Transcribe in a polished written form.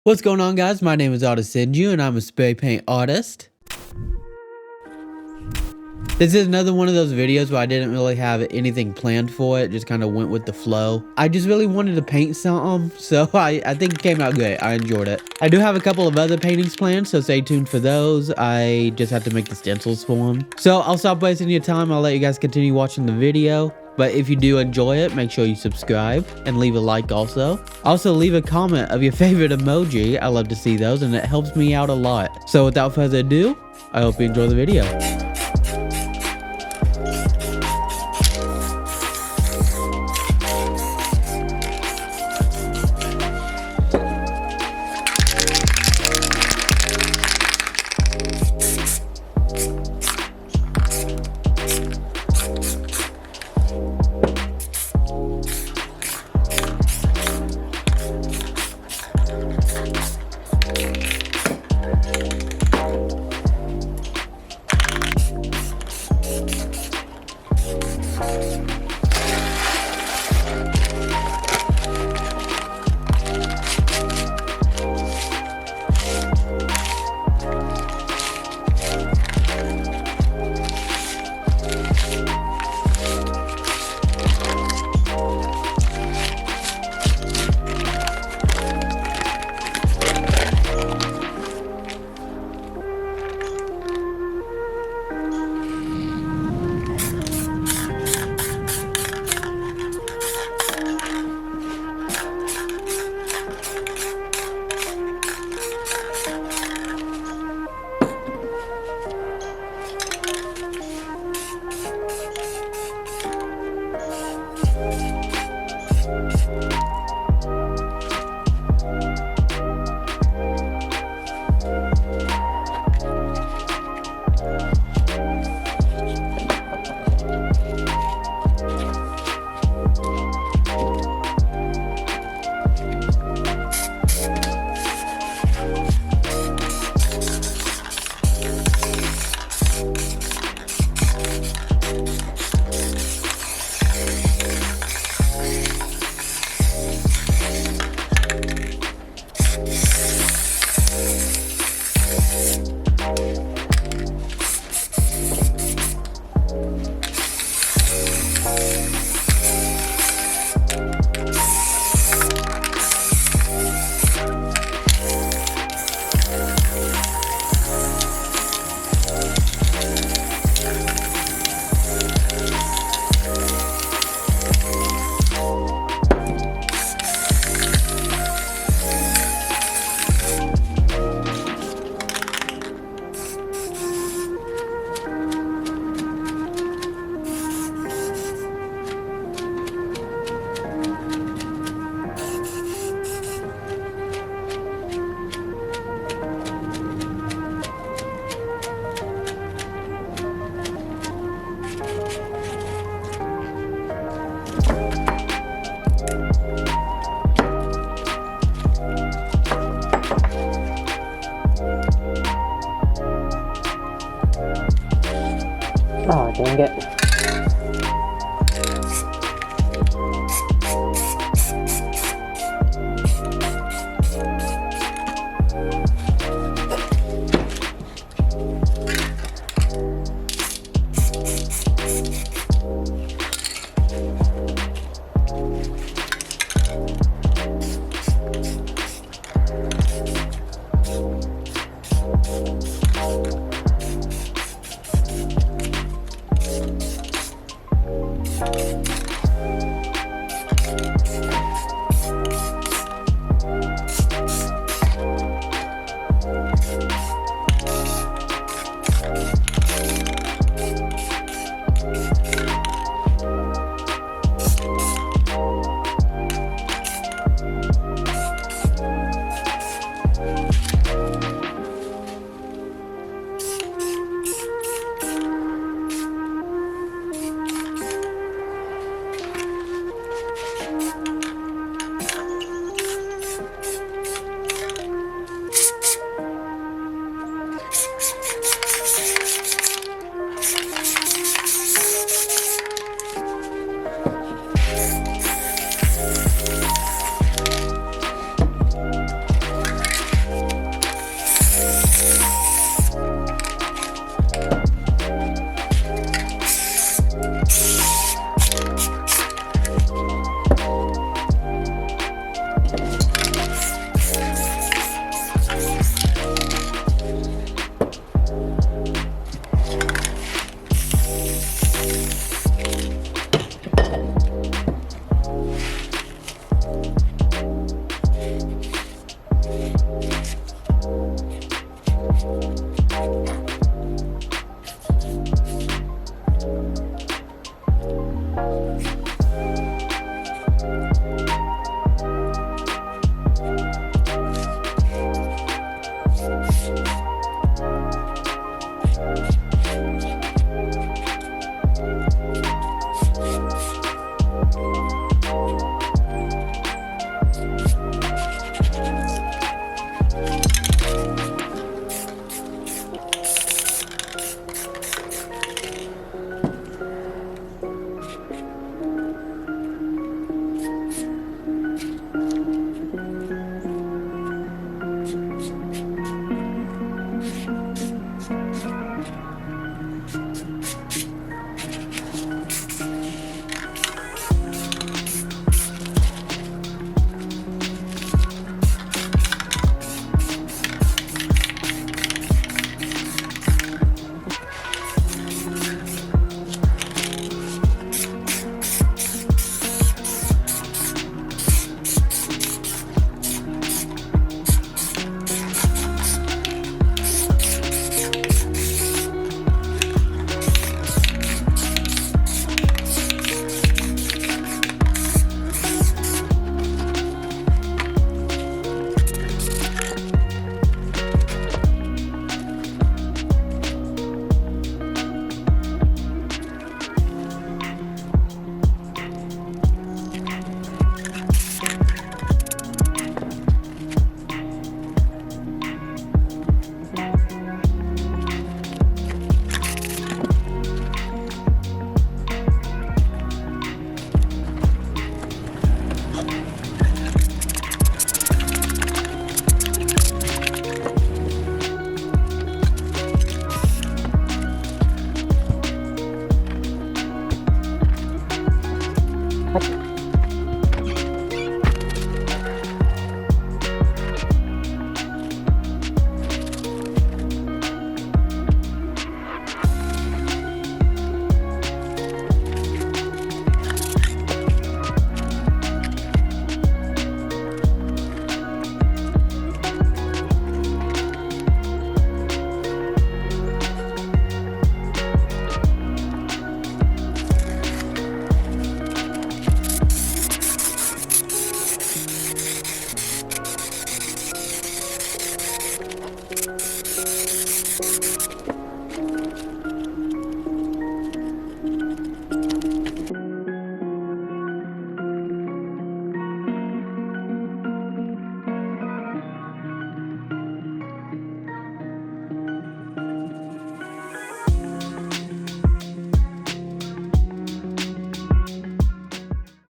What's going on, guys? My name is Senju and I'm a spray paint artist. This is another one of those videos where I didn't really have anything planned for it, just kind of went with the flow. I just really wanted to paint something, so I think it came out great. I enjoyed it. I do have a couple of other paintings planned, so stay tuned for those. I just have to make the stencils for them. So I'll stop wasting your time. I'll let you guys continue watching the video. But if you do enjoy it, make sure you subscribe and leave a like also. Also, leave a comment of your favorite emoji. I love to see those and it helps me out a lot. So without further ado, I hope you enjoy the video. Oh, dang it.